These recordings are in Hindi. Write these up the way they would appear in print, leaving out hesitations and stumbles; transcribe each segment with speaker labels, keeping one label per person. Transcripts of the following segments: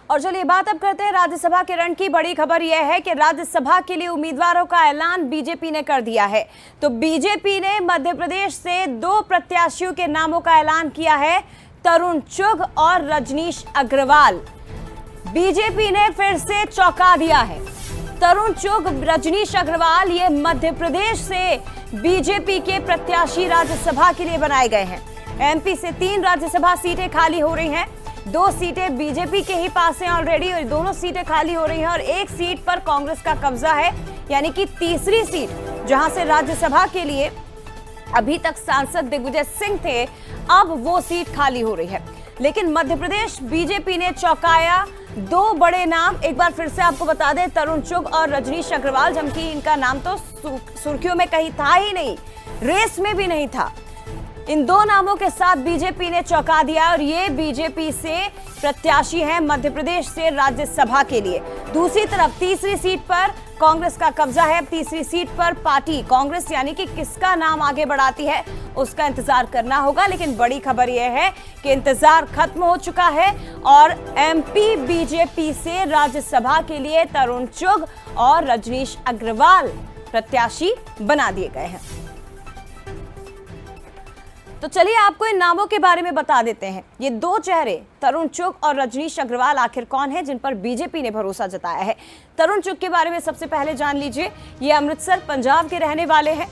Speaker 1: और चलिए बात अब करते हैं राज्यसभा के रण की। बड़ी खबर यह है कि राज्यसभा के लिए उम्मीदवारों का ऐलान बीजेपी ने कर दिया है। तो बीजेपी ने मध्य प्रदेश से 2 प्रत्याशियों के नामों का ऐलान किया है, तरुण चुघ और रजनीश अग्रवाल। बीजेपी ने फिर से चौंका दिया है। तरुण चुघ, रजनीश अग्रवाल ये मध्य प्रदेश से बीजेपी के प्रत्याशी राज्यसभा के लिए बनाए गए हैं। एमपी से 3 राज्यसभा सीटें खाली हो रही हैं। 2 सीटें बीजेपी के ही पास हैं ऑलरेडी और दोनों सीटें खाली हो रही हैं और 1 सीट पर कांग्रेस का कब्जा है, यानी कि तीसरी सीट जहां से राज्यसभा के लिए अभी तक सांसद दिग्विजय सिंह थे, अब वो सीट खाली हो रही है। लेकिन मध्य प्रदेश बीजेपी ने चौंकाया। 2 बड़े नाम एक बार फिर से आपको बता दें, तरुण चुघ और रजनीश अग्रवाल, जबकि इनका नाम तो सुर्खियों में कहीं था ही नहीं, रेस में भी नहीं था। इन 2 नामों के साथ बीजेपी ने चौंका दिया और ये बीजेपी से प्रत्याशी हैं मध्य प्रदेश से राज्यसभा के लिए। दूसरी तरफ तीसरी सीट पर कांग्रेस का कब्जा है। तीसरी सीट पर पार्टी कांग्रेस यानी कि किसका नाम आगे बढ़ाती है उसका इंतजार करना होगा। लेकिन बड़ी खबर यह है कि इंतजार खत्म हो चुका है और एमपी बीजेपी से राज्यसभा के लिए तरुण चुघ और रजनीश अग्रवाल प्रत्याशी बना दिए गए हैं। तो चलिए आपको इन नामों के बारे में बता देते हैं। ये 2 चेहरे तरुण चुघ और रजनीश अग्रवाल आखिर कौन है जिन पर बीजेपी ने भरोसा जताया है। तरुण चुघ के बारे में सबसे पहले जान लीजिए। ये अमृतसर पंजाब के रहने वाले हैं।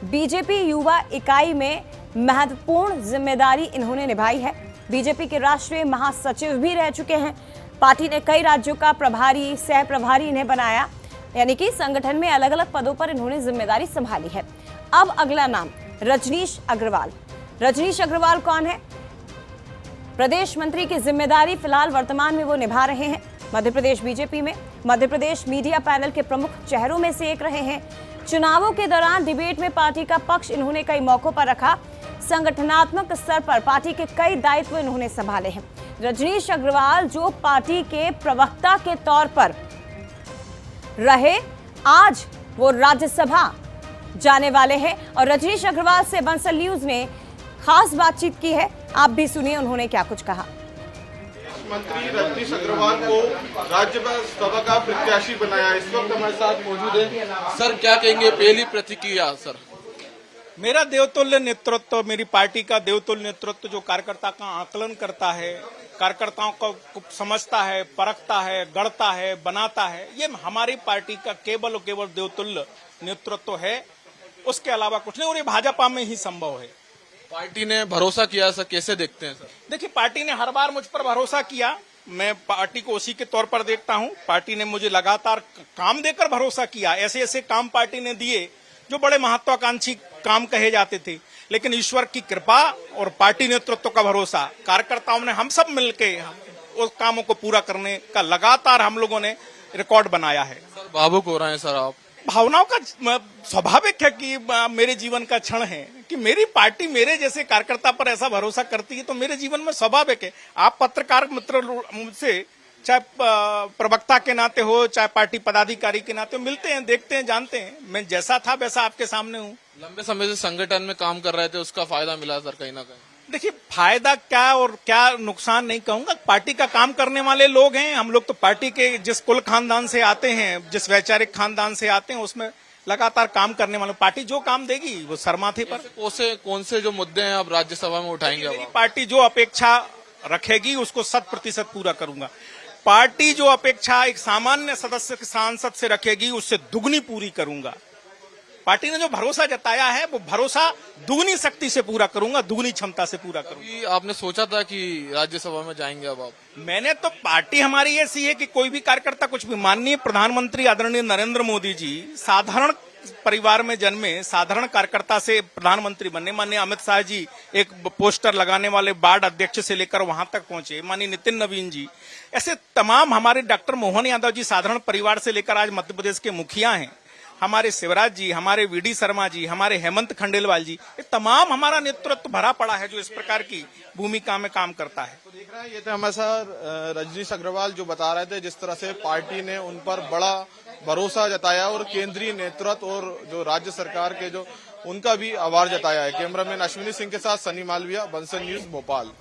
Speaker 1: बीजेपी युवा इकाई में महत्वपूर्ण जिम्मेदारी इन्होंने निभाई है। बीजेपी के राष्ट्रीय महासचिव भी रह चुके हैं। पार्टी ने कई राज्यों का प्रभारी, सह प्रभारी इन्हें बनाया, यानी कि संगठन में अलग अलग पदों पर इन्होंने जिम्मेदारी संभाली है। अब अगला नाम रजनीश अग्रवाल। रजनीश अग्रवाल कौन है? प्रदेश मंत्री की जिम्मेदारी फिलहाल वर्तमान में वो निभा रहे हैं मध्य प्रदेश बीजेपी में। मध्य प्रदेश मीडिया पैनल के प्रमुख चेहरों में से एक रहे हैं। चुनावों के दौरान डिबेट में पार्टी का पक्ष इन्होंने कई मौकों पर रखा। संगठनात्मक स्तर पर पार्टी के कई दायित्व इन्होंने संभाले हैं। रजनीश अग्रवाल जो पार्टी के प्रवक्ता के तौर पर रहे, आज वो राज्यसभा जाने वाले हैं और रजनीश अग्रवाल से बंसल न्यूज ने खास बातचीत की है। आप भी सुनिए उन्होंने क्या कुछ कहा।
Speaker 2: मंत्री रजनीश अग्रवाल को राज्यसभा का प्रत्याशी बनाया, इस वक्त हमारे साथ मौजूद है।
Speaker 3: सर क्या कहेंगे, पहली प्रतिक्रिया? सर
Speaker 4: मेरा देवतुल्य नेतृत्व, मेरी पार्टी का देवतुल्य नेतृत्व जो कार्यकर्ता का आकलन करता है, कार्यकर्ताओं को समझता है, परखता है, गढ़ता है, बनाता है, ये हमारी पार्टी का केवल और केवल देवतुल्य नेतृत्व है। उसके अलावा कुछ नहीं, और ये भाजपा में ही संभव है।
Speaker 3: पार्टी ने भरोसा किया, सर कैसे देखते हैं? सर
Speaker 4: देखिए, पार्टी ने हर बार मुझ पर भरोसा किया, मैं पार्टी को उसी के तौर पर देखता हूं। पार्टी ने मुझे लगातार काम देकर भरोसा किया। ऐसे ऐसे काम पार्टी ने दिए जो बड़े महत्वाकांक्षी काम कहे जाते थे, लेकिन ईश्वर की कृपा और पार्टी नेतृत्व का भरोसा, कार्यकर्ताओं ने हम सब मिलके उस कामों को पूरा करने का लगातार हम लोगों ने रिकॉर्ड बनाया है।
Speaker 3: सर भावुक हो रहे हैं सर आप?
Speaker 4: भावनाओं का स्वाभाविक है कि मेरे जीवन का क्षण है कि मेरी पार्टी मेरे जैसे कार्यकर्ता पर ऐसा भरोसा करती है, तो मेरे जीवन में स्वाभाविक है। आप पत्रकार मित्र मुझसे चाहे प्रवक्ता के नाते हो, चाहे पार्टी पदाधिकारी के नाते हो, मिलते हैं, देखते हैं, जानते हैं। मैं जैसा था वैसा आपके सामने हूँ।
Speaker 3: लंबे समय से संगठन में काम कर रहे थे, उसका फायदा मिला सर कहीं ना कहीं?
Speaker 4: देखिए, फायदा क्या और क्या नुकसान नहीं कहूंगा, पार्टी का काम करने वाले लोग हैं हम लोग। तो पार्टी के जिस कुल खानदान से आते हैं, जिस वैचारिक खानदान से आते हैं, उसमें लगातार काम करने वाले, पार्टी जो काम देगी वो सरमाथे पर।
Speaker 3: कौन से जो मुद्दे हैं आप राज्यसभा में उठाएंगे?
Speaker 4: मेरी पार्टी जो अपेक्षा रखेगी उसको 100% पूरा करूंगा। पार्टी जो अपेक्षा एक सामान्य सदस्य सांसद से रखेगी उससे दुगनी पूरी करूंगा। पार्टी ने जो भरोसा जताया है वो भरोसा दुगनी शक्ति से पूरा करूंगा, दुगनी क्षमता से पूरा करूंगा।
Speaker 3: आपने सोचा था कि राज्यसभा में जाएंगे अब आप?
Speaker 4: मैंने तो, पार्टी हमारी ऐसी है कि कोई भी कार्यकर्ता कुछ भी, माननीय प्रधानमंत्री आदरणीय नरेंद्र मोदी जी साधारण परिवार में जन्मे, साधारण कार्यकर्ता से प्रधानमंत्री बने। माननीय अमित शाह जी एक पोस्टर लगाने वाले वार्ड अध्यक्ष से लेकर वहां तक पहुंचे। माननीय नितिन नवीन जी, ऐसे तमाम, हमारे डॉक्टर मोहन यादव जी साधारण परिवार से लेकर आज मध्य प्रदेश के मुखिया हैं। हमारे शिवराज जी, हमारे वीडी शर्मा जी, हमारे हेमंत खंडेलवाल जी, ये तमाम हमारा नेतृत्व भरा पड़ा है जो इस प्रकार की भूमिका में काम करता है।
Speaker 2: तो देख रहे हैं, ये थे हमारे साथ रजनीश अग्रवाल जो बता रहे थे जिस तरह से पार्टी ने उन पर बड़ा भरोसा जताया और केंद्रीय नेतृत्व और जो राज्य सरकार के जो उनका भी आभार जताया है। कैमरामैन अश्विनी सिंह के साथ सनी मालविया, बंसल न्यूज, भोपाल।